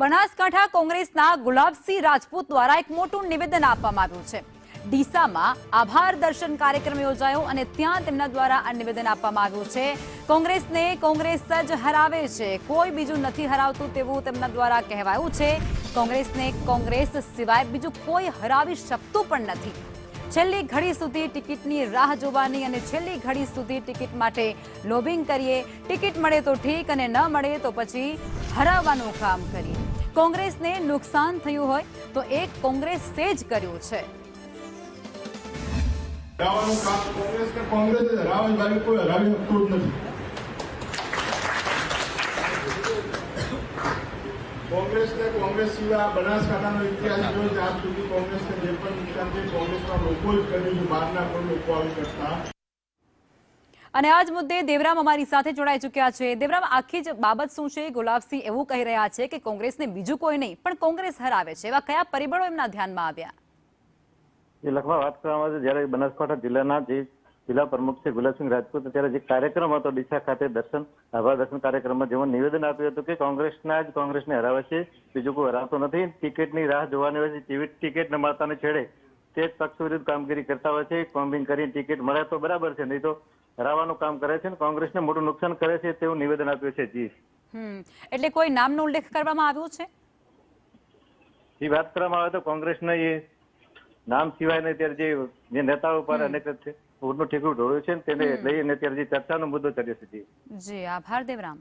બનાસકાંઠા કોંગ્રેસના ગુલાબસિંહ રાજપૂત દ્વારા એક મોટું નિવેદન આપવામાં આવ્યું છે। ડીસામાં આભાર દર્શન કાર્યક્રમ યોજાયો અને ત્યાં તેમના દ્વારા આ નિવેદન આપવામાં આવ્યું છે। કોંગ્રેસને કોંગ્રેસ જ હરાવે છે, કોઈ બીજું નથી હરાવતું તેવું તેમના દ્વારા કહેવાયું છે। કોંગ્રેસને કોંગ્રેસ સિવાય બીજું કોઈ હરાવી શકતું પણ નથી। છેલ્લી ઘડી સુધી ટિકિટની રાહ જોવાની અને છેલ્લી ઘડી સુધી ટિકિટ માટે લોબિંગ કરીએ, ટિકિટ મળે તો ઠીક અને ન મળે તો પછી હરાવવાનું કામ કરીએ। કોંગ્રેસને નુકસાન થયું હોય તો એક કોંગ્રેસે જ કર્યું છે। હરાવવાનું કામ કોંગ્રેસ જ હરાવે, બાકી કોઈ હરાવી શકતું જ નથી। કોંગ્રેસને કોંગ્રેસ સિવાય બનાસકાંઠાનો ઇતિહાસ જોયો છે, આજ સુધી કોંગ્રેસને જે પણ નુકસાન છે કોંગ્રેસના લોકો જ કર્યું છે, બહારના કોઈ લોકો આવી કરતા। અને આજ મુદ્દે દેવરામ અમારી સાથે જોડાઈ ચૂક્યા છે। દેવરામ, આખી જ બાબત શું છે? ગુલાબસિંહ એવું કહી રહ્યા છે કે કોંગ્રેસને બીજું કોઈ નહીં પણ કોંગ્રેસ હરાવે છે, એવા કયા પરિબળો એમના ધ્યાનમાં આવ્યા? એ લખવા વાત કરવામાં આવે છે જ્યારે બનાસકાંઠા જિલ્લાના જે જિલ્લા પ્રમુખ છે ગુલાબસિંહ રાજપૂત, ત્યારે જે કાર્યક્રમ હતો ડીસા ખાતે આભાર દર્શન કાર્યક્રમમાં જેમાં નિવેદન આપ્યું હતું કે કોંગ્રેસને હરાવે છે, બીજું કોઈ હરાવતો નથી। ટિકિટની રાહ જોવાની હોય છે, ટિકિટ ન મળતાને છેડે તે જ પક્ષ વિરુદ્ધ કામગીરી કરતા હોય છે। કોમ્બિંગ કરી ટિકિટ મળે તો બરાબર છે, નહીં તો હરાવવાનું કામ કરે છે, કોંગ્રેસને મોટું નુકસાન કરે છે તેવું નિવેદન આપ્યું છે। જી, એટલે કોઈ નામનો ઉલ્લેખ કરવામાં આવ્યો છે? એ વાત કરવામાં આવે તો કોંગ્રેસના એ નામ સિવાય અત્યારે જે નેતાઓ પર અનેક ઊંટનું ઠીકરું ઢોળ્યું છે તેને લઈને અત્યારે જે ચર્ચાનો મુદ્દો ચાલ્યો છે। જી, આભાર દેવરામ।